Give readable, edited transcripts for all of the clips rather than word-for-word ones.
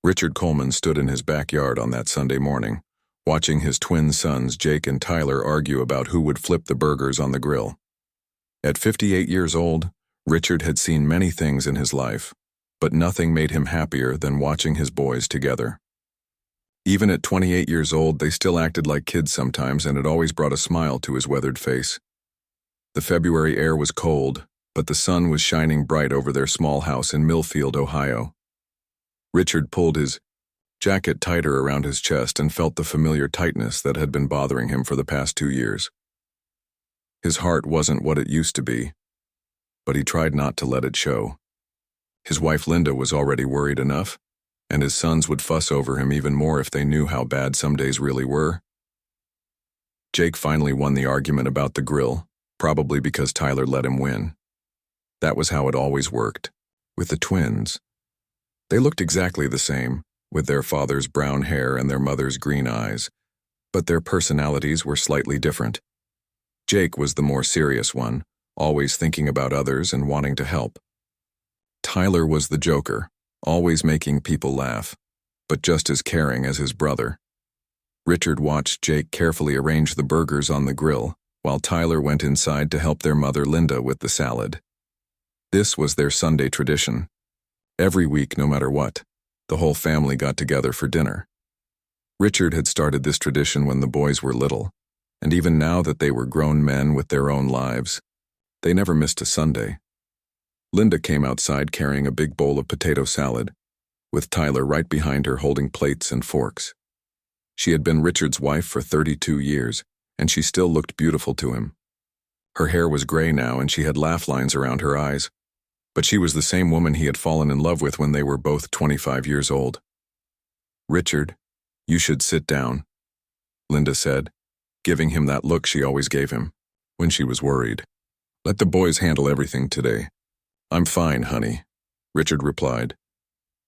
Richard Coleman stood in his backyard on that Sunday morning, watching his twin sons Jake and Tyler argue about who would flip the burgers on the grill. At 58 years old, Richard had seen many things in his life, but nothing made him happier than watching his boys together. Even at 28 years old, they still acted like kids sometimes, and it always brought a smile to his weathered face. The February air was cold, but the sun was shining bright over their small house in Millfield, Ohio. Richard pulled his jacket tighter around his chest and felt the familiar tightness that had been bothering him for the past 2 years. His heart wasn't what it used to be, but he tried not to let it show. His wife Linda was already worried enough, and his sons would fuss over him even more if they knew how bad some days really were. Jake finally won the argument about the grill, probably because Tyler let him win. That was how it always worked, with the twins. They looked exactly the same, with their father's brown hair and their mother's green eyes, but their personalities were slightly different. Jake was the more serious one, always thinking about others and wanting to help. Tyler was the joker, always making people laugh, but just as caring as his brother. Richard watched Jake carefully arrange the burgers on the grill, while Tyler went inside to help their mother Linda with the salad. This was their Sunday tradition. Every week, no matter what, the whole family got together for dinner. Richard had started this tradition when the boys were little, and even now that they were grown men with their own lives, they never missed a Sunday. Linda came outside carrying a big bowl of potato salad, with Tyler right behind her holding plates and forks. She had been Richard's wife for 32 years, and she still looked beautiful to him. Her hair was gray now and she had laugh lines around her eyes, but she was the same woman he had fallen in love with when they were both 25 years old. "Richard, you should sit down," Linda said, giving him that look she always gave him when she was worried. "Let the boys handle everything today." "I'm fine, honey," Richard replied,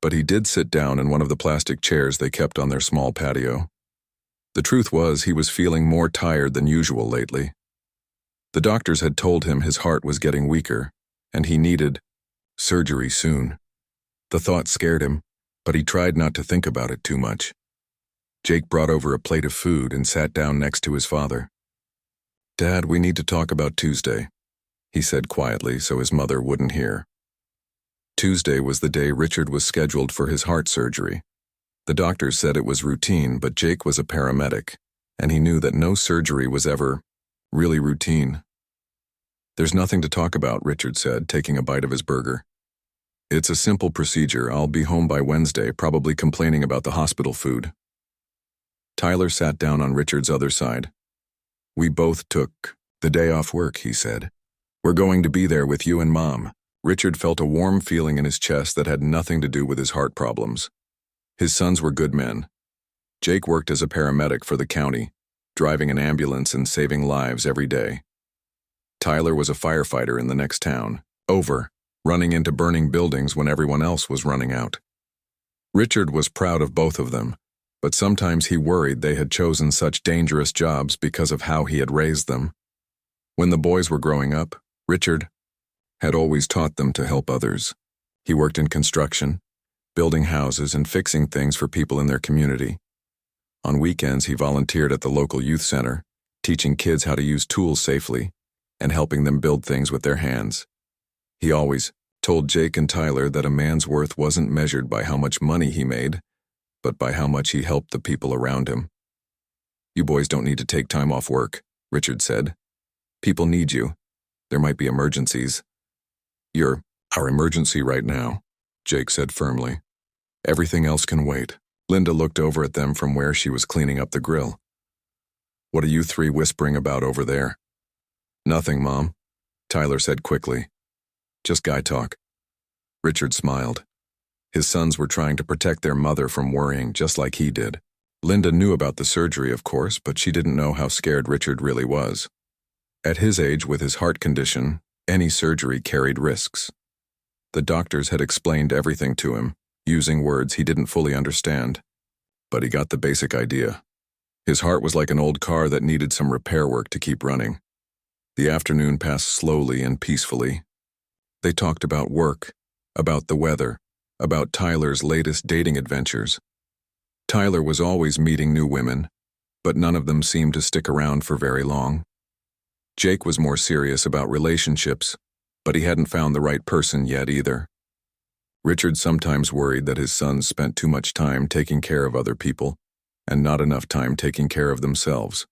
but he did sit down in one of the plastic chairs they kept on their small patio. The truth was, he was feeling more tired than usual lately. The doctors had told him his heart was getting weaker, and he needed surgery soon. The thought scared him, but he tried not to think about it too much. Jake brought over a plate of food and sat down next to his father. "Dad, we need to talk about Tuesday," he said quietly so his mother wouldn't hear. Tuesday was the day Richard was scheduled for his heart surgery. The doctors said it was routine, but Jake was a paramedic, and he knew that no surgery was ever really routine. "There's nothing to talk about," Richard said, taking a bite of his burger. "It's a simple procedure. I'll be home by Wednesday, probably complaining about the hospital food." Tyler sat down on Richard's other side. "We both took the day off work," he said. "We're going to be there with you and Mom." Richard felt a warm feeling in his chest that had nothing to do with his heart problems. His sons were good men. Jake worked as a paramedic for the county, driving an ambulance and saving lives every day. Tyler was a firefighter in the next town, running into burning buildings when everyone else was running out. Richard was proud of both of them, but sometimes he worried they had chosen such dangerous jobs because of how he had raised them. When the boys were growing up, Richard had always taught them to help others. He worked in construction, building houses and fixing things for people in their community. On weekends, he volunteered at the local youth center, teaching kids how to use tools safely and helping them build things with their hands. He always told Jake and Tyler that a man's worth wasn't measured by how much money he made, but by how much he helped the people around him. "You boys don't need to take time off work," Richard said. "People need you. There might be emergencies." "You're our emergency right now," Jake said firmly. "Everything else can wait." Linda looked over at them from where she was cleaning up the grill. "What are you three whispering about over there?" "Nothing, Mom," Tyler said quickly. "Just guy talk." Richard smiled. His sons were trying to protect their mother from worrying just like he did. Linda knew about the surgery, of course, but she didn't know how scared Richard really was. At his age, with his heart condition, any surgery carried risks. The doctors had explained everything to him, using words he didn't fully understand, but he got the basic idea. His heart was like an old car that needed some repair work to keep running. The afternoon passed slowly and peacefully. They talked about work, about the weather, about Tyler's latest dating adventures. Tyler was always meeting new women, but none of them seemed to stick around for very long. Jake was more serious about relationships, but he hadn't found the right person yet either. Richard sometimes worried that his sons spent too much time taking care of other people and not enough time taking care of themselves.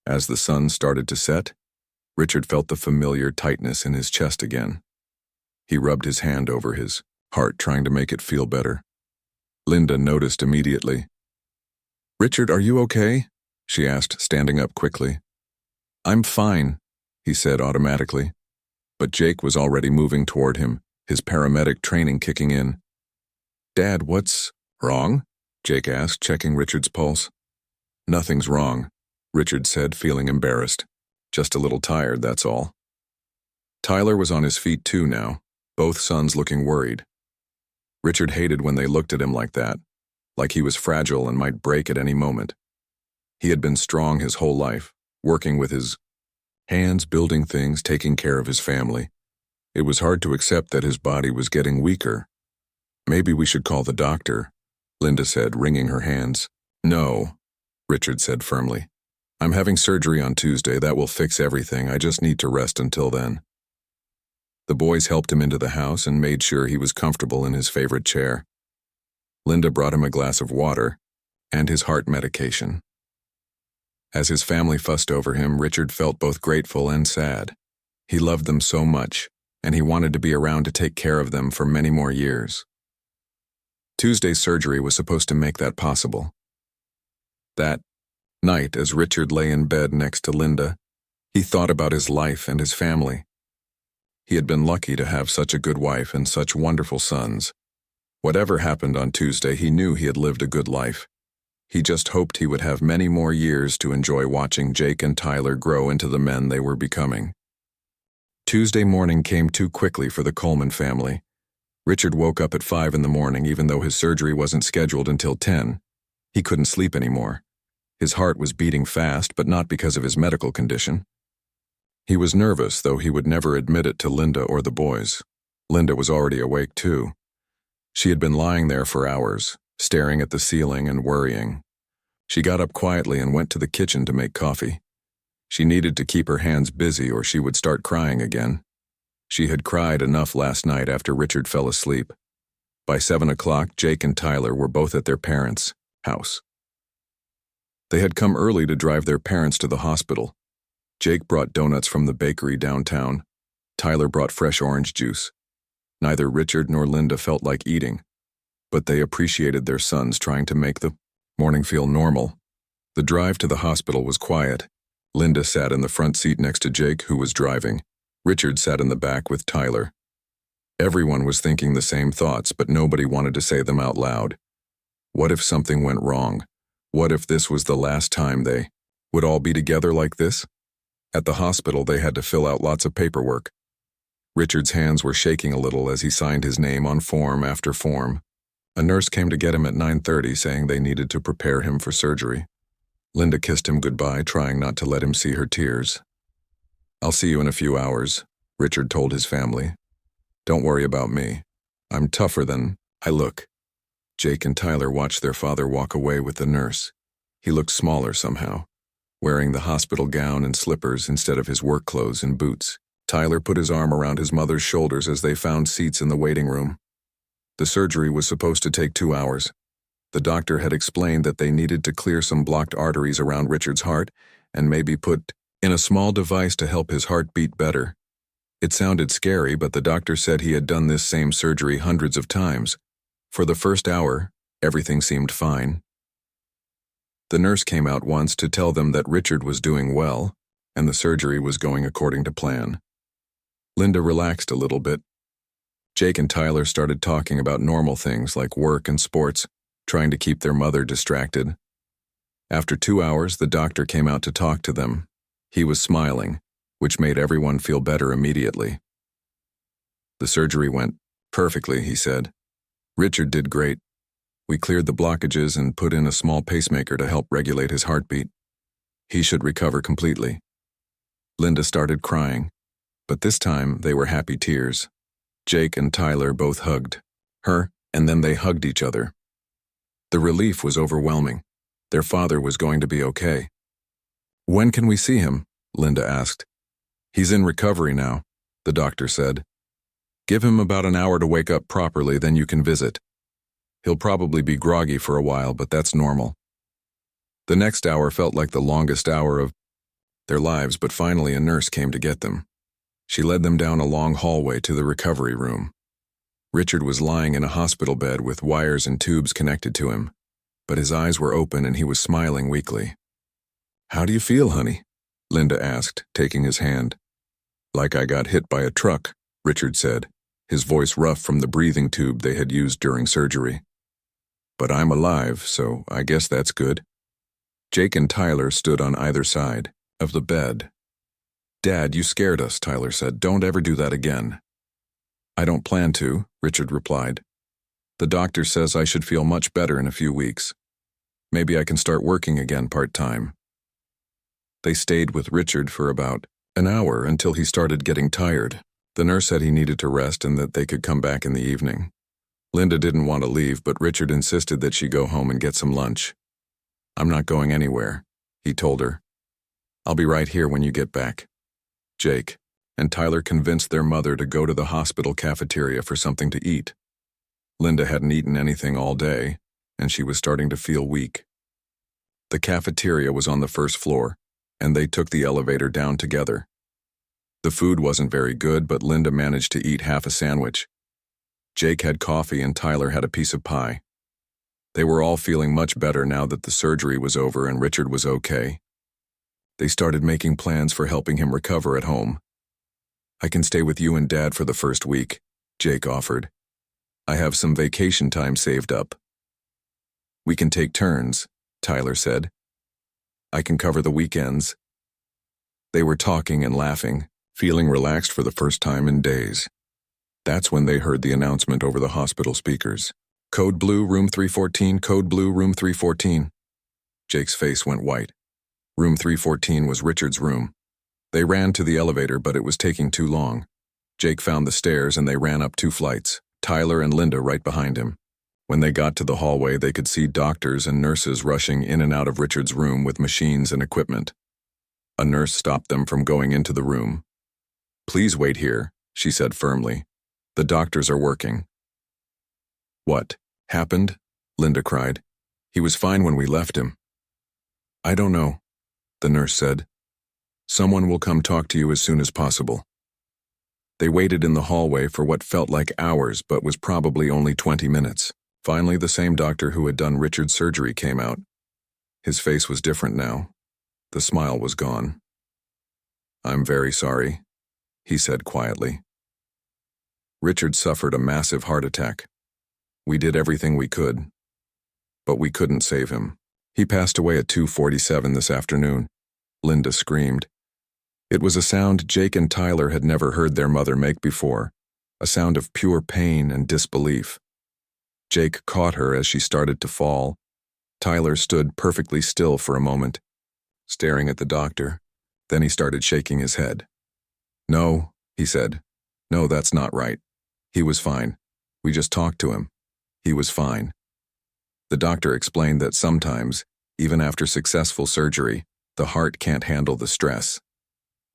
As the sun started to set, Richard felt the familiar tightness in his chest again. He rubbed his hand over his heart, trying to make it feel better. Linda noticed immediately. "Richard, are you okay?" she asked, standing up quickly. "I'm fine," he said automatically. But Jake was already moving toward him, his paramedic training kicking in. "Dad, what's wrong?" Jake asked, checking Richard's pulse. "Nothing's wrong," Richard said, feeling embarrassed. "Just a little tired, that's all." Tyler was on his feet too now, both sons looking worried. Richard hated when they looked at him like that, like he was fragile and might break at any moment. He had been strong his whole life, working with his hands, building things, taking care of his family. It was hard to accept that his body was getting weaker. "Maybe we should call the doctor," Linda said, wringing her hands. "No," Richard said firmly. "I'm having surgery on Tuesday. That will fix everything. I just need to rest until then." The boys helped him into the house and made sure he was comfortable in his favorite chair. Linda brought him a glass of water and his heart medication. As his family fussed over him, Richard felt both grateful and sad. He loved them so much, and he wanted to be around to take care of them for many more years. Tuesday's surgery was supposed to make that possible. That night, as Richard lay in bed next to Linda, he thought about his life and his family. He had been lucky to have such a good wife and such wonderful sons. Whatever happened on Tuesday, he knew he had lived a good life. He just hoped he would have many more years to enjoy watching Jake and Tyler grow into the men they were becoming. Tuesday morning came too quickly for the Coleman family. Richard woke up at 5 in the morning even though his surgery wasn't scheduled until 10. He couldn't sleep anymore. His heart was beating fast, but not because of his medical condition. He was nervous, though he would never admit it to Linda or the boys. Linda was already awake too. She had been lying there for hours, staring at the ceiling and worrying. She got up quietly and went to the kitchen to make coffee. She needed to keep her hands busy or she would start crying again. She had cried enough last night after Richard fell asleep. By 7 o'clock, Jake and Tyler were both at their parents' house. They had come early to drive their parents to the hospital. Jake brought donuts from the bakery downtown. Tyler brought fresh orange juice. Neither Richard nor Linda felt like eating, but they appreciated their sons trying to make the morning feel normal. The drive to the hospital was quiet. Linda sat in the front seat next to Jake, who was driving. Richard sat in the back with Tyler. Everyone was thinking the same thoughts, but nobody wanted to say them out loud. What if something went wrong? What if this was the last time they would all be together like this? At the hospital, they had to fill out lots of paperwork. Richard's hands were shaking a little as he signed his name on form after form. A nurse came to get him at 9:30, saying they needed to prepare him for surgery. Linda kissed him goodbye, trying not to let him see her tears. "I'll see you in a few hours," Richard told his family. "Don't worry about me. I'm tougher than I look." Jake and Tyler watched their father walk away with the nurse. He looked smaller somehow, wearing the hospital gown and slippers instead of his work clothes and boots. Tyler put his arm around his mother's shoulders as they found seats in the waiting room. The surgery was supposed to take 2 hours. The doctor had explained that they needed to clear some blocked arteries around Richard's heart and maybe put in a small device to help his heart beat better. It sounded scary, but the doctor said he had done this same surgery hundreds of times. For the first hour, everything seemed fine. The nurse came out once to tell them that Richard was doing well, and the surgery was going according to plan. Linda relaxed a little bit. Jake and Tyler started talking about normal things like work and sports, trying to keep their mother distracted. After 2 hours, the doctor came out to talk to them. He was smiling, which made everyone feel better immediately. "The surgery went perfectly," he said. "Richard did great. We cleared the blockages and put in a small pacemaker to help regulate his heartbeat. He should recover completely." Linda started crying, but this time they were happy tears. Jake and Tyler both hugged her, and then they hugged each other. The relief was overwhelming. Their father was going to be okay. "When can we see him?" Linda asked. "He's in recovery now," the doctor said. "Give him about an hour to wake up properly, then you can visit. He'll probably be groggy for a while, but that's normal." The next hour felt like the longest hour of their lives, but finally a nurse came to get them. She led them down a long hallway to the recovery room. Richard was lying in a hospital bed with wires and tubes connected to him, but his eyes were open and he was smiling weakly. "How do you feel, honey?" Linda asked, taking his hand. "Like I got hit by a truck," Richard said, his voice rough from the breathing tube they had used during surgery. "But I'm alive, so I guess that's good." Jake and Tyler stood on either side of the bed. "Dad, you scared us," Tyler said. "Don't ever do that again." "I don't plan to," Richard replied. "The doctor says I should feel much better in a few weeks. Maybe I can start working again part-time." They stayed with Richard for about an hour until he started getting tired. The nurse said he needed to rest and that they could come back in the evening. Linda didn't want to leave, but Richard insisted that she go home and get some lunch. "I'm not going anywhere," he told her. "I'll be right here when you get back." Jake and Tyler convinced their mother to go to the hospital cafeteria for something to eat. Linda hadn't eaten anything all day, and she was starting to feel weak. The cafeteria was on the first floor, and they took the elevator down together. The food wasn't very good, but Linda managed to eat half a sandwich. Jake had coffee and Tyler had a piece of pie. They were all feeling much better now that the surgery was over and Richard was okay. They started making plans for helping him recover at home. "I can stay with you and Dad for the first week," Jake offered. "I have some vacation time saved up." "We can take turns," Tyler said. "I can cover the weekends." They were talking and laughing, feeling relaxed for the first time in days. That's when they heard the announcement over the hospital speakers. "Code blue, room 314, code blue, room 314. Jake's face went white. Room 314 was Richard's room. They ran to the elevator, but it was taking too long. Jake found the stairs and they ran up 2 flights, Tyler and Linda right behind him. When they got to the hallway, they could see doctors and nurses rushing in and out of Richard's room with machines and equipment. A nurse stopped them from going into the room. "Please wait here," she said firmly. "The doctors are working." "What happened?" Linda cried. "He was fine when we left him." "I don't know," the nurse said. "Someone will come talk to you as soon as possible." They waited in the hallway for what felt like hours but was probably only 20 minutes. Finally, the same doctor who had done Richard's surgery came out. His face was different now. The smile was gone. "I'm very sorry," he said quietly. "Richard suffered a massive heart attack. We did everything we could, but we couldn't save him. He passed away at 2:47 this afternoon." Linda screamed. It was a sound Jake and Tyler had never heard their mother make before, a sound of pure pain and disbelief. Jake caught her as she started to fall. Tyler stood perfectly still for a moment, staring at the doctor. Then he started shaking his head. "No," he said. "No, that's not right. He was fine. We just talked to him. He was fine." The doctor explained that sometimes, even after successful surgery, the heart can't handle the stress.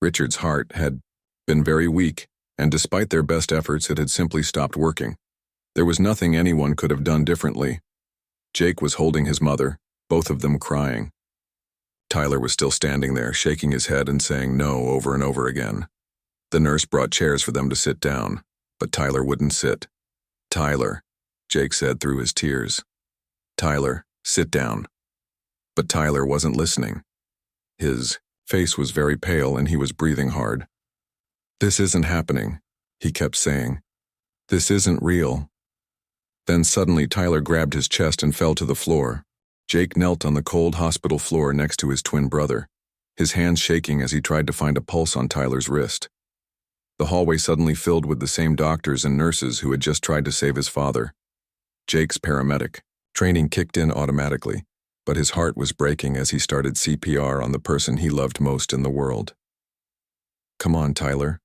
Richard's heart had been very weak, and despite their best efforts, it had simply stopped working. There was nothing anyone could have done differently. Jake was holding his mother, both of them crying. Tyler was still standing there, shaking his head and saying no over and over again. The nurse brought chairs for them to sit down, but Tyler wouldn't sit. "Tyler," Jake said through his tears. "Tyler, sit down." But Tyler wasn't listening. His face was very pale and he was breathing hard. "This isn't happening," he kept saying. "This isn't real." Then suddenly Tyler grabbed his chest and fell to the floor. Jake knelt on the cold hospital floor next to his twin brother, his hands shaking as he tried to find a pulse on Tyler's wrist. The hallway suddenly filled with the same doctors and nurses who had just tried to save his father. Jake's paramedic training kicked in automatically, but his heart was breaking as he started CPR on the person he loved most in the world. "Come on, Tyler,"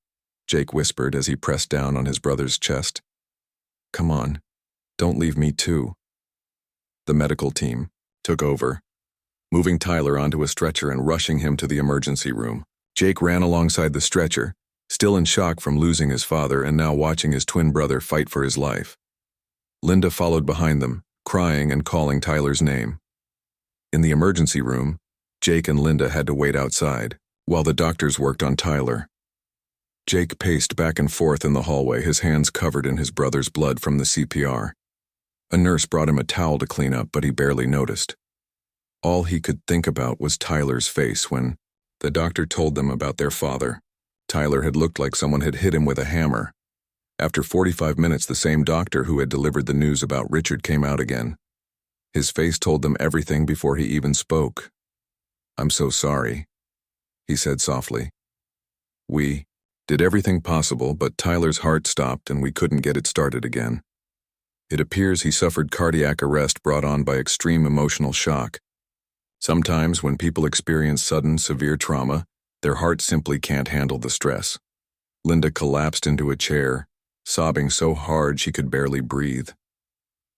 Jake whispered as he pressed down on his brother's chest. "Come on. Don't leave me too. The medical team took over, moving Tyler onto a stretcher and rushing him to the emergency room. Jake ran alongside the stretcher, still in shock from losing his father and now watching his twin brother fight for his life. Linda followed behind them, crying and calling Tyler's name. In the emergency room, Jake and Linda had to wait outside, while the doctors worked on Tyler. Jake paced back and forth in the hallway, his hands covered in his brother's blood from the CPR. A nurse brought him a towel to clean up, but he barely noticed. All he could think about was Tyler's face when the doctor told them about their father. Tyler had looked like someone had hit him with a hammer. After 45 minutes, the same doctor who had delivered the news about Richard came out again. His face told them everything before he even spoke. "I'm so sorry," he said softly. "We did everything possible, but Tyler's heart stopped and we couldn't get it started again. It appears he suffered cardiac arrest brought on by extreme emotional shock. Sometimes when people experience sudden, severe trauma, their heart simply can't handle the stress." Linda collapsed into a chair, sobbing so hard she could barely breathe.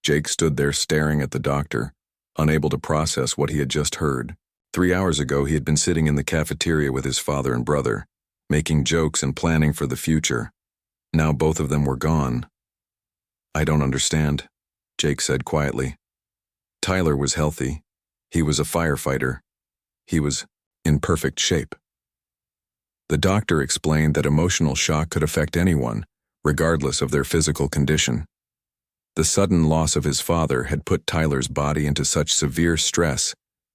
Jake stood there staring at the doctor, unable to process what he had just heard. 3 hours ago, he had been sitting in the cafeteria with his father and brother, making jokes and planning for the future. Now both of them were gone. "I don't understand," Jake said quietly. Tyler was healthy. He was a firefighter. He was in perfect shape. The doctor explained that emotional shock could affect anyone, regardless of their physical condition. The sudden loss of his father had put Tyler's body into such severe stress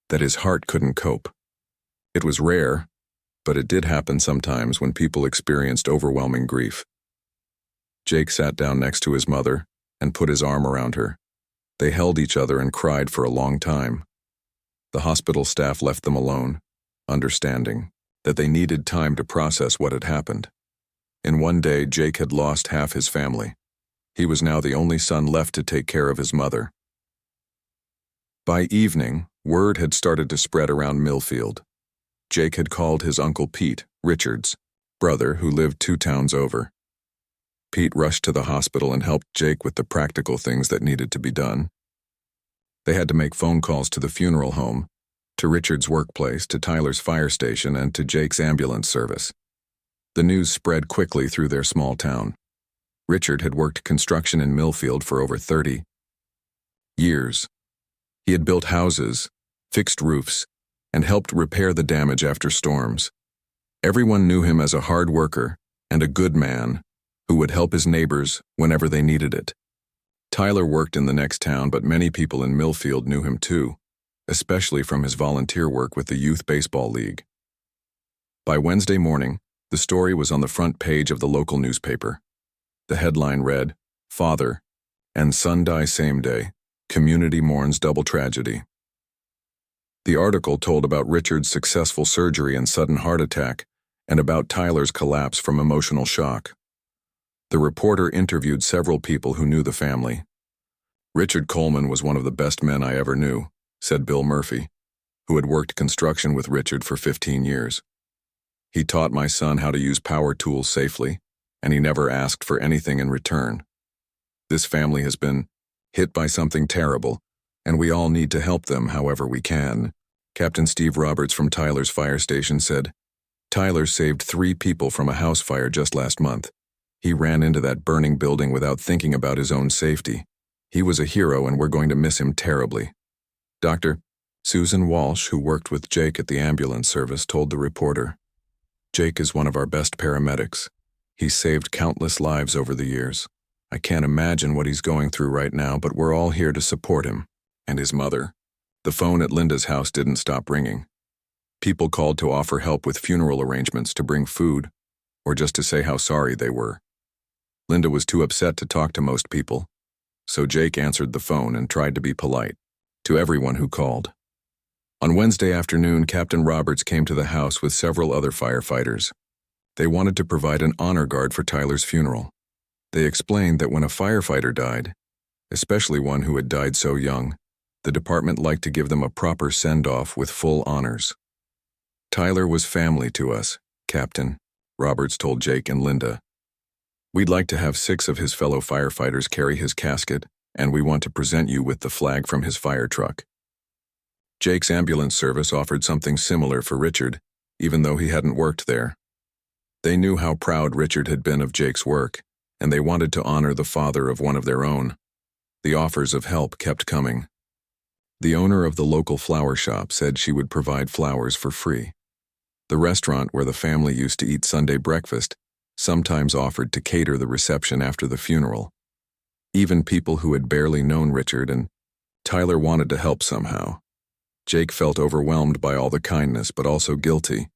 that his heart couldn't cope. It was rare, but it did happen sometimes when people experienced overwhelming grief. Jake sat down next to his mother and put his arm around her. They held each other and cried for a long time. The hospital staff left them alone, understanding that they needed time to process what had happened. In one day, Jake had lost half his family. He was now the only son left to take care of his mother. By evening, word had started to spread around Millfield. Jake had called his Uncle Pete, Richard's brother, who lived 2 towns over. Pete rushed to the hospital and helped Jake with the practical things that needed to be done. They had to make phone calls to the funeral home, to Richard's workplace, to Tyler's fire station, and to Jake's ambulance service. The news spread quickly through their small town. Richard had worked construction in Millfield for over 30 years. He had built houses, fixed roofs, and helped repair the damage after storms. Everyone knew him as a hard worker and a good man who would help his neighbors whenever they needed it. Tyler worked in the next town, but many people in Millfield knew him too, especially from his volunteer work with the Youth Baseball League. By Wednesday morning, the story was on the front page of the local newspaper. The headline read, "Father and Son Die Same Day. Community Mourns Double Tragedy." The article told about Richard's successful surgery and sudden heart attack, and about Tyler's collapse from emotional shock. The reporter interviewed several people who knew the family. "Richard Coleman was one of the best men I ever knew," said Bill Murphy, who had worked construction with Richard for 15 years. "He taught my son how to use power tools safely, and he never asked for anything in return. This family has been hit by something terrible, and we all need to help them however we can." Captain Steve Roberts from Tyler's fire station said, "Tyler saved 3 people from a house fire just last month. He ran into that burning building without thinking about his own safety. He was a hero, and we're going to miss him terribly." Dr. Susan Walsh, who worked with Jake at the ambulance service, told the reporter, "Jake is one of our best paramedics. He's saved countless lives over the years. I can't imagine what he's going through right now, but we're all here to support him." And his mother. The phone at Linda's house didn't stop ringing. People called to offer help with funeral arrangements, to bring food, or just to say how sorry they were. Linda was too upset to talk to most people, so Jake answered the phone and tried to be polite to everyone who called. On Wednesday afternoon, Captain Roberts came to the house with several other firefighters. They wanted to provide an honor guard for Tyler's funeral. They explained that when a firefighter died, especially one who had died so young, the department liked to give them a proper send-off with full honors. "Tyler was family to us, Captain," Roberts told Jake and Linda. "We'd like to have 6 of his fellow firefighters carry his casket and we want to present you with the flag from his fire truck. Jake's ambulance service offered something similar for Richard, even though he hadn't worked there. They knew how proud Richard had been of Jake's work, and they wanted to honor the father of one of their own. The offers of help kept coming. The owner of the local flower shop said she would provide flowers for free. The restaurant where the family used to eat Sunday breakfast sometimes offered to cater the reception after the funeral. Even people who had barely known Richard and Tyler wanted to help somehow. Jake felt overwhelmed by all the kindness, but also guilty.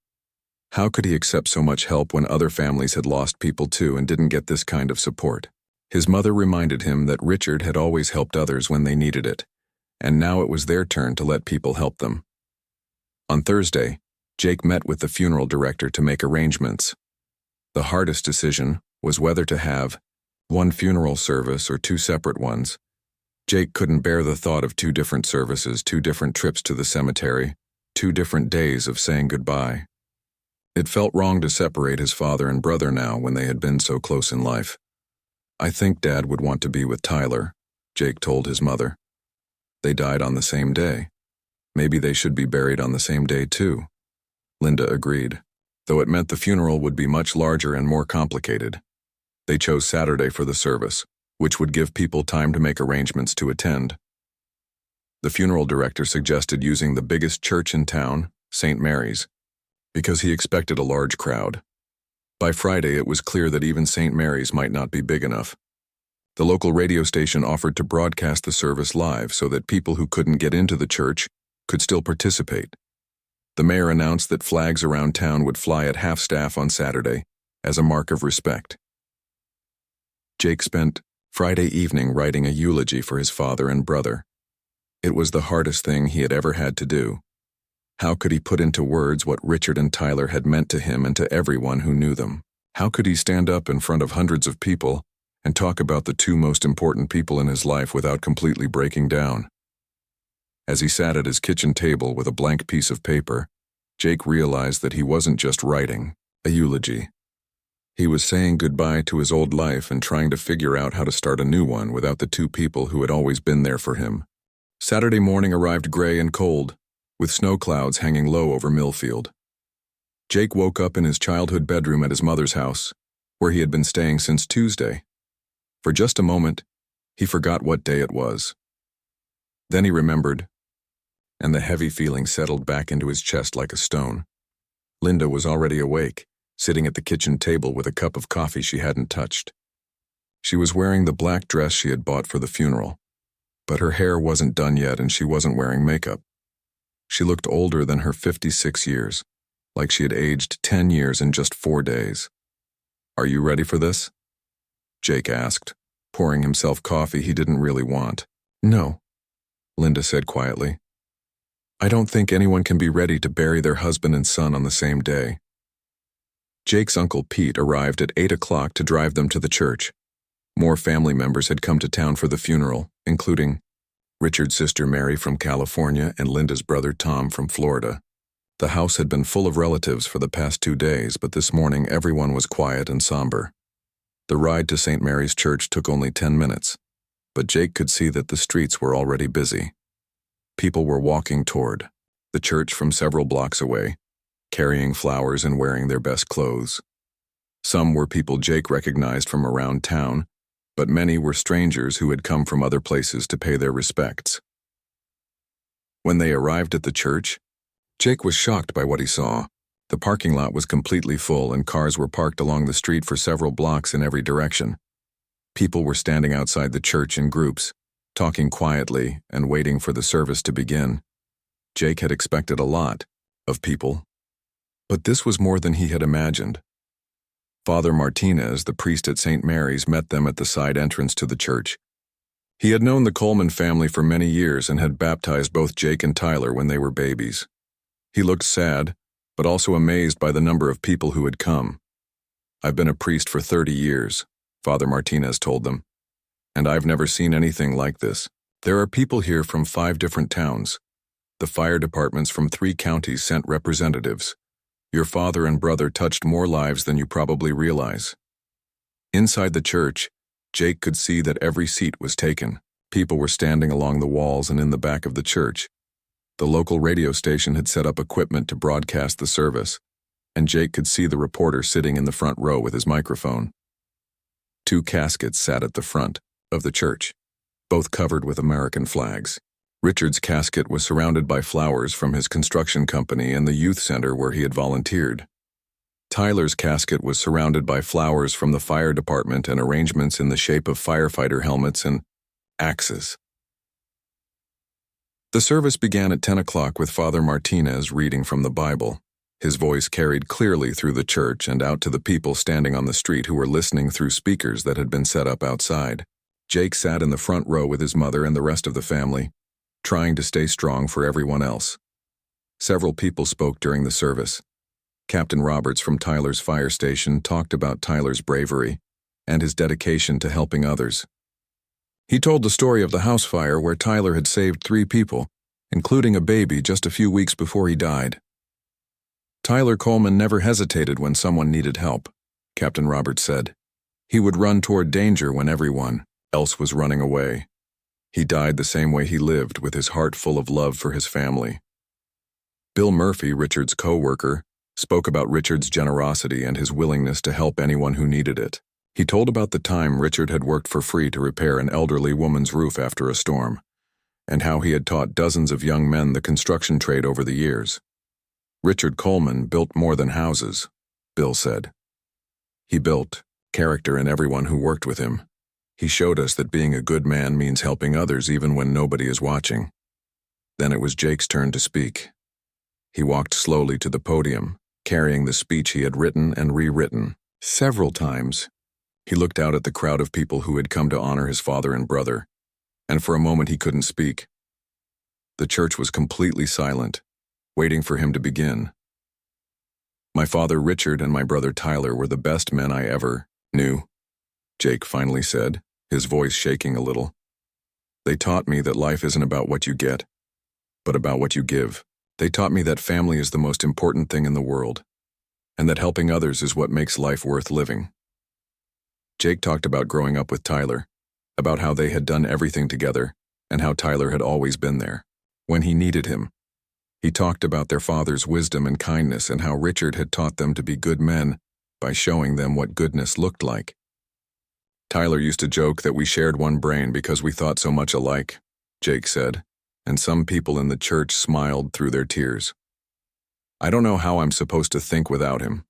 How could he accept so much help when other families had lost people too and didn't get this kind of support? His mother reminded him that Richard had always helped others when they needed it, and now it was their turn to let people help them. On Thursday, Jake met with the funeral director to make arrangements. The hardest decision was whether to have one funeral service or two separate ones. Jake couldn't bear the thought of two different services, two different trips to the cemetery, 2 different days of saying goodbye. It felt wrong to separate his father and brother now when they had been so close in life. "I think Dad would want to be with Tyler," Jake told his mother. "They died on the same day. Maybe they should be buried on the same day too." Linda agreed, though it meant the funeral would be much larger and more complicated. They chose Saturday for the service, which would give people time to make arrangements to attend. The funeral director suggested using the biggest church in town, St. Mary's, because he expected a large crowd. By Friday, it was clear that even St. Mary's might not be big enough. The local radio station offered to broadcast the service live so that people who couldn't get into the church could still participate. The mayor announced that flags around town would fly at half-staff on Saturday as a mark of respect. Jake spent Friday evening writing a eulogy for his father and brother. It was the hardest thing he had ever had to do. How could he put into words what Richard and Tyler had meant to him and to everyone who knew them? How could he stand up in front of hundreds of people and talk about the 2 most important people in his life without completely breaking down? As he sat at his kitchen table with a blank piece of paper, Jake realized that he wasn't just writing a eulogy. He was saying goodbye to his old life and trying to figure out how to start a new one without the 2 people who had always been there for him. Saturday morning arrived gray and cold, with snow clouds hanging low over Millfield. Jake woke up in his childhood bedroom at his mother's house, where he had been staying since Tuesday. For just a moment, he forgot what day it was. Then he remembered, and the heavy feeling settled back into his chest like a stone. Linda was already awake, sitting at the kitchen table with a cup of coffee she hadn't touched. She was wearing the black dress she had bought for the funeral, but her hair wasn't done yet and she wasn't wearing makeup. She looked older than her 56 years, like she had aged 10 years in just 4 days. "Are you ready for this?" Jake asked, pouring himself coffee he didn't really want. "No," Linda said quietly. "I don't think anyone can be ready to bury their husband and son on the same day." Jake's Uncle Pete arrived at 8 o'clock to drive them to the church. More family members had come to town for the funeral, including Richard's sister Mary from California and Linda's brother Tom from Florida. The house had been full of relatives for the past 2 days, but this morning everyone was quiet and somber. The ride to St. Mary's Church took only 10 minutes, but Jake could see that the streets were already busy. People were walking toward the church from several blocks away, carrying flowers and wearing their best clothes. Some were people Jake recognized from around town, but many were strangers who had come from other places to pay their respects. When they arrived at the church, Jake was shocked by what he saw. The parking lot was completely full and cars were parked along the street for several blocks in every direction. People were standing outside the church in groups, talking quietly and waiting for the service to begin. Jake had expected a lot of people, but this was more than he had imagined. Father Martinez, the priest at St. Mary's, met them at the side entrance to the church. He had known the Coleman family for many years and had baptized both Jake and Tyler when they were babies. He looked sad, but also amazed by the number of people who had come. "I've been a priest for 30 years, Father Martinez told them, "and I've never seen anything like this. There are people here from 5 different towns. The fire departments from 3 counties sent representatives. Your father and brother touched more lives than you probably realize." Inside the church, Jake could see that every seat was taken. People were standing along the walls and in the back of the church. The local radio station had set up equipment to broadcast the service, and Jake could see the reporter sitting in the front row with his microphone. 2 caskets sat at the front of the church, both covered with American flags. Richard's casket was surrounded by flowers from his construction company and the youth center where he had volunteered. Tyler's casket was surrounded by flowers from the fire department and arrangements in the shape of firefighter helmets and axes. The service began at 10 o'clock with Father Martinez reading from the Bible. His voice carried clearly through the church and out to the people standing on the street who were listening through speakers that had been set up outside. Jake sat in the front row with his mother and the rest of the family, trying to stay strong for everyone else. Several people spoke during the service. Captain Roberts from Tyler's fire station talked about Tyler's bravery and his dedication to helping others. He told the story of the house fire where Tyler had saved 3 people, including a baby just a few weeks before he died. Tyler Coleman never hesitated when someone needed help, Captain Roberts said. He would run toward danger when everyone else was running away. He died the same way he lived, with his heart full of love for his family. Bill Murphy, Richard's co-worker, spoke about Richard's generosity and his willingness to help anyone who needed it. He told about the time Richard had worked for free to repair an elderly woman's roof after a storm, and how he had taught dozens of young men the construction trade over the years. Richard Coleman built more than houses, Bill said. He built character in everyone who worked with him. He showed us that being a good man means helping others even when nobody is watching. Then it was Jake's turn to speak. He walked slowly to the podium, carrying the speech he had written and rewritten. Several times, he looked out at the crowd of people who had come to honor his father and brother, and for a moment he couldn't speak. The church was completely silent, waiting for him to begin. My father Richard and my brother Tyler were the best men I ever knew, Jake finally said, his voice shaking a little. They taught me that life isn't about what you get, but about what you give. They taught me that family is the most important thing in the world, and that helping others is what makes life worth living. Jake talked about growing up with Tyler, about how they had done everything together, and how Tyler had always been there when he needed him. He talked about their father's wisdom and kindness and how Richard had taught them to be good men by showing them what goodness looked like. Tyler used to joke that we shared one brain because we thought so much alike, Jake said, and some people in the church smiled through their tears. I don't know how I'm supposed to think without him.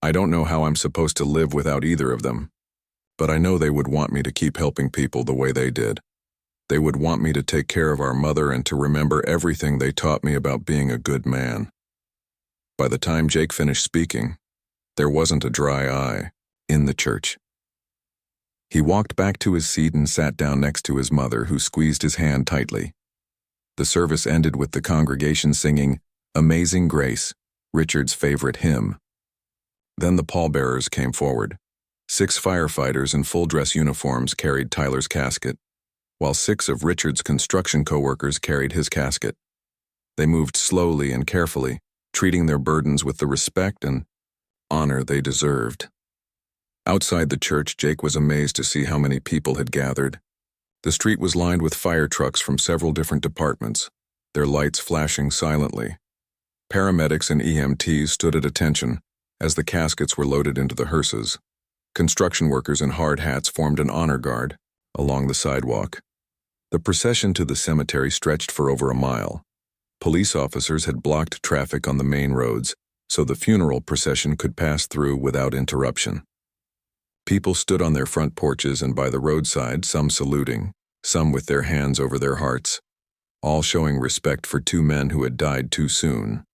I don't know how I'm supposed to live without either of them. But I know they would want me to keep helping people the way they did. They would want me to take care of our mother and to remember everything they taught me about being a good man. By the time Jake finished speaking, there wasn't a dry eye in the church. He walked back to his seat and sat down next to his mother, who squeezed his hand tightly. The service ended with the congregation singing Amazing Grace, Richard's favorite hymn. Then the pallbearers came forward. 6 firefighters in full-dress uniforms carried Tyler's casket, while 6 of Richard's construction co-workers carried his casket. They moved slowly and carefully, treating their burdens with the respect and honor they deserved. Outside the church, Jake was amazed to see how many people had gathered. The street was lined with fire trucks from several different departments, their lights flashing silently. Paramedics and EMTs stood at attention as the caskets were loaded into the hearses. Construction workers in hard hats formed an honor guard along the sidewalk. The procession to the cemetery stretched for over a mile. Police officers had blocked traffic on the main roads so the funeral procession could pass through without interruption. People stood on their front porches and by the roadside, some saluting, some with their hands over their hearts, all showing respect for 2 men who had died too soon.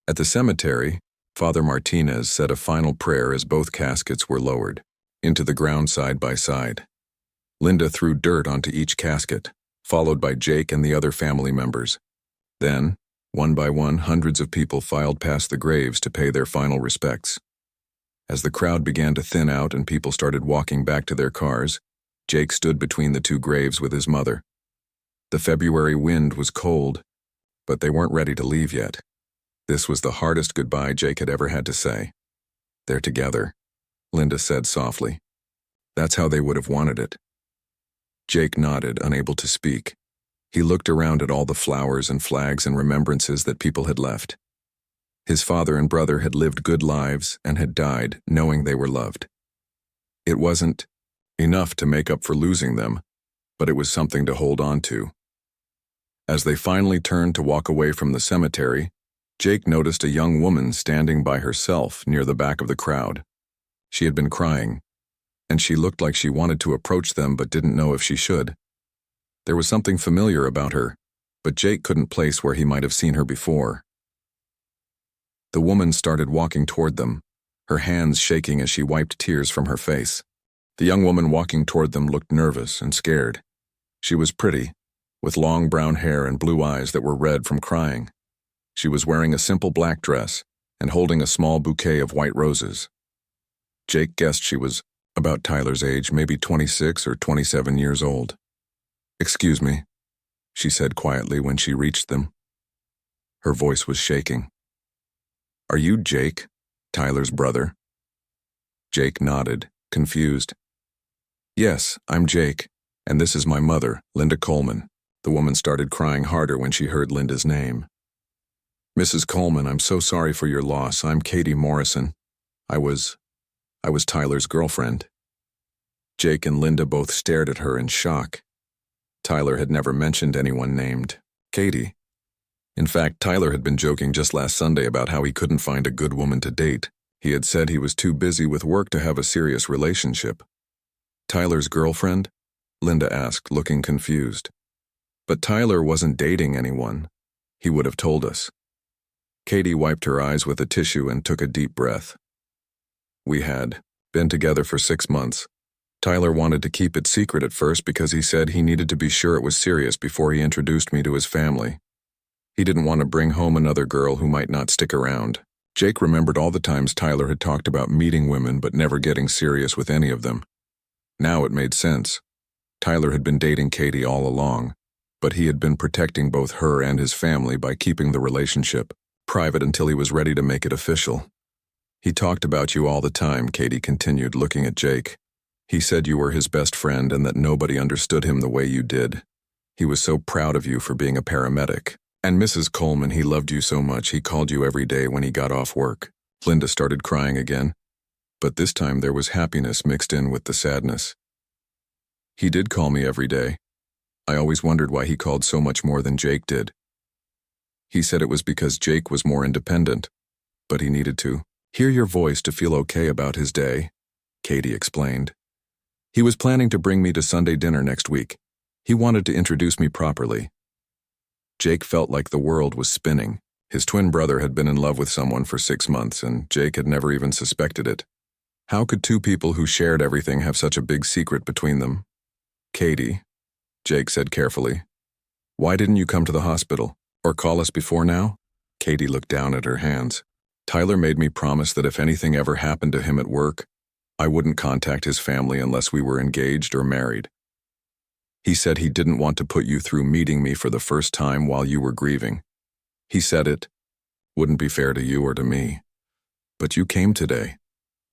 At the cemetery, Father Martinez said a final prayer as both caskets were lowered into the ground side by side. Linda threw dirt onto each casket, followed by Jake and the other family members. Then, one by one, hundreds of people filed past the graves to pay their final respects. As the crowd began to thin out and people started walking back to their cars, Jake stood between the 2 graves with his mother. The February wind was cold, but they weren't ready to leave yet. This was the hardest goodbye Jake had ever had to say. They're together, Linda said softly. That's how they would have wanted it. Jake nodded, unable to speak. He looked around at all the flowers and flags and remembrances that people had left. His father and brother had lived good lives and had died knowing they were loved. It wasn't enough to make up for losing them, but it was something to hold on to. As they finally turned to walk away from the cemetery, Jake noticed a young woman standing by herself near the back of the crowd. She had been crying, and she looked like she wanted to approach them but didn't know if she should. There was something familiar about her, but Jake couldn't place where he might have seen her before. The woman started walking toward them, her hands shaking as she wiped tears from her face. The young woman walking toward them looked nervous and scared. She was pretty, with long brown hair and blue eyes that were red from crying. She was wearing a simple black dress and holding a small bouquet of white roses. Jake guessed she was about Tyler's age, maybe 26 or 27 years old. "Excuse me," she said quietly when she reached them. Her voice was shaking. "Are you Jake, Tyler's brother?" Jake nodded, confused. "Yes, I'm Jake, and this is my mother, Linda Coleman." The woman started crying harder when she heard Linda's name. "Mrs. Coleman, I'm so sorry for your loss. I'm Katie Morrison. I was Tyler's girlfriend." Jake and Linda both stared at her in shock. Tyler had never mentioned anyone named Katie. In fact, Tyler had been joking just last Sunday about how he couldn't find a good woman to date. He had said he was too busy with work to have a serious relationship. "Tyler's girlfriend?" Linda asked, looking confused. "But Tyler wasn't dating anyone. He would have told us." Katie wiped her eyes with a tissue and took a deep breath. "We had been together for 6 months. Tyler wanted to keep it secret at first because he said he needed to be sure it was serious before he introduced me to his family. He didn't want to bring home another girl who might not stick around." Jake remembered all the times Tyler had talked about meeting women but never getting serious with any of them. Now it made sense. Tyler had been dating Katie all along, but he had been protecting both her and his family by keeping the relationship private until he was ready to make it official. "He talked about you all the time," Katie continued, looking at Jake. "He said you were his best friend and that nobody understood him the way you did. He was so proud of you for being a paramedic. And Mrs. Coleman, he loved you so much he called you every day when he got off work." Linda started crying again, but this time there was happiness mixed in with the sadness. "He did call me every day. I always wondered why he called so much more than Jake did. He said it was because Jake was more independent, but he needed to hear your voice to feel okay about his day," Katie explained. "He was planning to bring me to Sunday dinner next week. He wanted to introduce me properly." Jake felt like the world was spinning. His twin brother had been in love with someone for 6 months, and Jake had never even suspected it. How could two people who shared everything have such a big secret between them? "Katie," Jake said carefully, "why didn't you come to the hospital? Or call us before now?" Katie looked down at her hands. "Tyler made me promise that if anything ever happened to him at work, I wouldn't contact his family unless we were engaged or married. He said he didn't want to put you through meeting me for the first time while you were grieving. He said it wouldn't be fair to you or to me. But you came today,"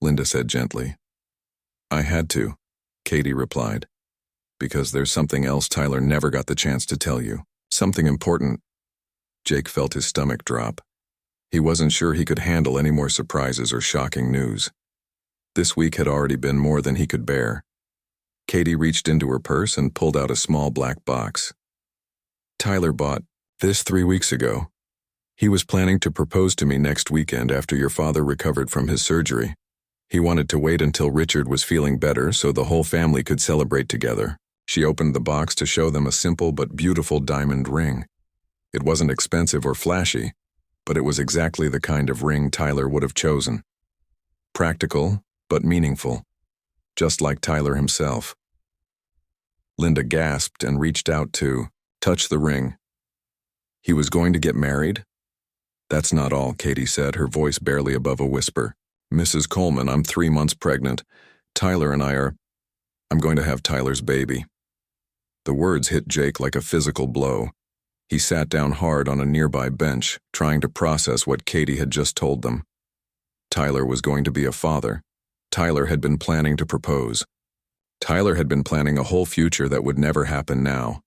Linda said gently. "I had to," Katie replied, "because there's something else Tyler never got the chance to tell you. Something important." Jake felt his stomach drop. He wasn't sure he could handle any more surprises or shocking news. This week had already been more than he could bear. Katie reached into her purse and pulled out a small black box. "Tyler bought this 3 weeks ago. He was planning to propose to me next weekend after your father recovered from his surgery. He wanted to wait until Richard was feeling better so the whole family could celebrate together." She opened the box to show them a simple but beautiful diamond ring. It wasn't expensive or flashy, but it was exactly the kind of ring Tyler would have chosen. Practical, but meaningful. Just like Tyler himself. Linda gasped and reached out to touch the ring. "He was going to get married?" "That's not all," Katie said, her voice barely above a whisper. "Mrs. Coleman, I'm 3 months pregnant. Tyler and I'm going to have Tyler's baby." The words hit Jake like a physical blow. He sat down hard on a nearby bench, trying to process what Katie had just told them. Tyler was going to be a father. Tyler had been planning to propose. Tyler had been planning a whole future that would never happen now.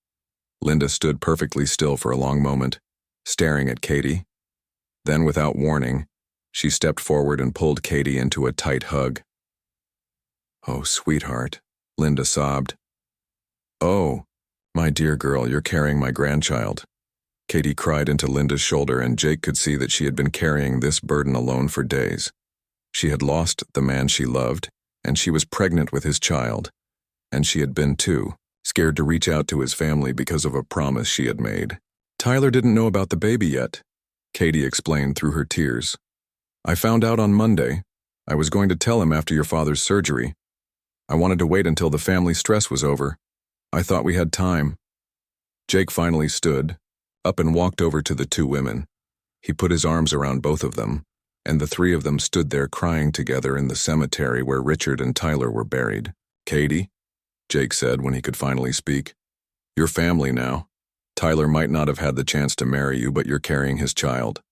Linda stood perfectly still for a long moment, staring at Katie. Then, without warning, she stepped forward and pulled Katie into a tight hug. "Oh, sweetheart," Linda sobbed. "Oh, my dear girl, you're carrying my grandchild." Katie cried into Linda's shoulder, and Jake could see that she had been carrying this burden alone for days. She had lost the man she loved, and she was pregnant with his child. And she had been too, scared to reach out to his family because of a promise she had made. "Tyler didn't know about the baby yet," Katie explained through her tears. "I found out on Monday. I was going to tell him after your father's surgery. I wanted to wait until the family stress was over. I thought we had time." Jake finally stood up and walked over to the two women. He put his arms around both of them, and the three of them stood there crying together in the cemetery where Richard and Tyler were buried. "Katie," Jake said when he could finally speak, "you're family now. Tyler might not have had the chance to marry you, but you're carrying his child.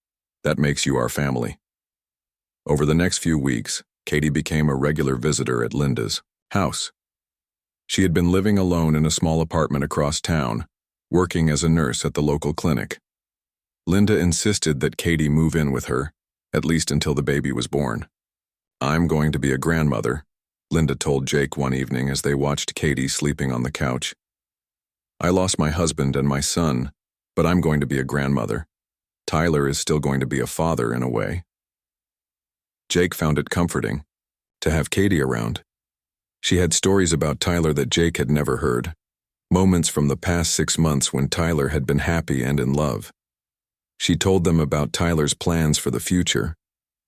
That makes you our family." Over the next few weeks, Katie became a regular visitor at Linda's house. She had been living alone in a small apartment across town, working as a nurse at the local clinic. Linda insisted that Katie move in with her, at least until the baby was born. "I'm going to be a grandmother," Linda told Jake one evening as they watched Katie sleeping on the couch. "I lost my husband and my son, but I'm going to be a grandmother. Tyler is still going to be a father in a way." Jake found it comforting to have Katie around. She had stories about Tyler that Jake had never heard, moments from the past 6 months when Tyler had been happy and in love. She told them about Tyler's plans for the future,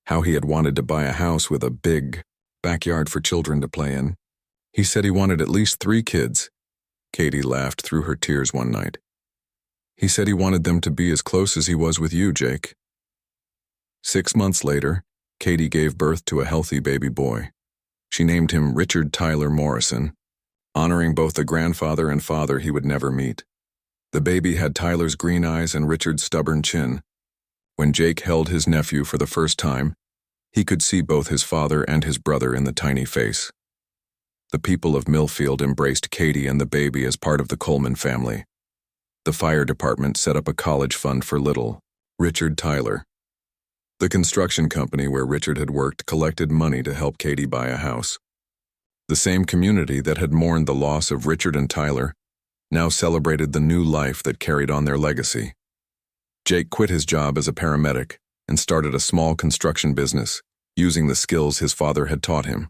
how he had wanted to buy a house with a big backyard for children to play in. He said he wanted at least 3 kids. Katie laughed through her tears one night. "He said he wanted them to be as close as he was with you, Jake." 6 months later, Katie gave birth to a healthy baby boy. She named him Richard Tyler Morrison, honoring both the grandfather and father he would never meet. The baby had Tyler's green eyes and Richard's stubborn chin. When Jake held his nephew for the first time, he could see both his father and his brother in the tiny face. The people of Millfield embraced Katie and the baby as part of the Coleman family. The fire department set up a college fund for little Richard Tyler. The construction company where Richard had worked collected money to help Katie buy a house. The same community that had mourned the loss of Richard and Tyler now celebrated the new life that carried on their legacy. Jake quit his job as a paramedic and started a small construction business, using the skills his father had taught him.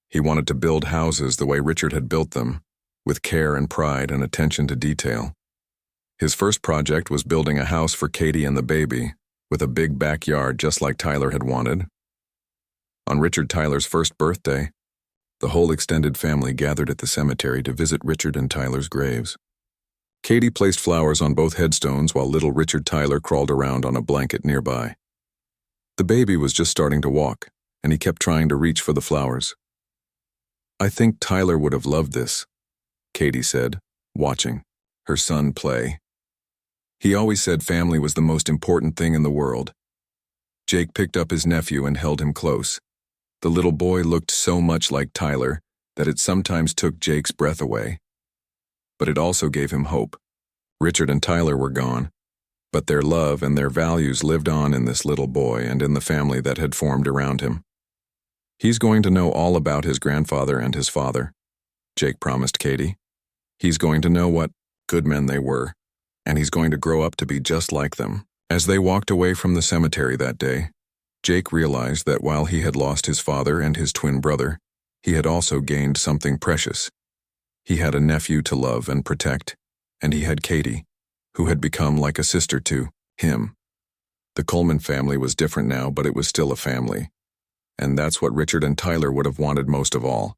He wanted to build houses the way Richard had built them, with care and pride and attention to detail. His first project was building a house for Katie and the baby, with a big backyard just like Tyler had wanted. On Richard Tyler's first birthday, the whole extended family gathered at the cemetery to visit Richard and Tyler's graves. Katie placed flowers on both headstones while little Richard Tyler crawled around on a blanket nearby. The baby was just starting to walk, and he kept trying to reach for the flowers. "I think Tyler would have loved this," Katie said, watching her son play. "He always said family was the most important thing in the world." Jake picked up his nephew and held him close. The little boy looked so much like Tyler that it sometimes took Jake's breath away. But it also gave him hope. Richard and Tyler were gone, but their love and their values lived on in this little boy and in the family that had formed around him. "He's going to know all about his grandfather and his father," Jake promised Katie. "He's going to know what good men they were, and he's going to grow up to be just like them." As they walked away from the cemetery that day, Jake realized that while he had lost his father and his twin brother, he had also gained something precious. He had a nephew to love and protect, and he had Katie, who had become like a sister to him. The Coleman family was different now, but it was still a family. And that's what Richard and Tyler would have wanted most of all.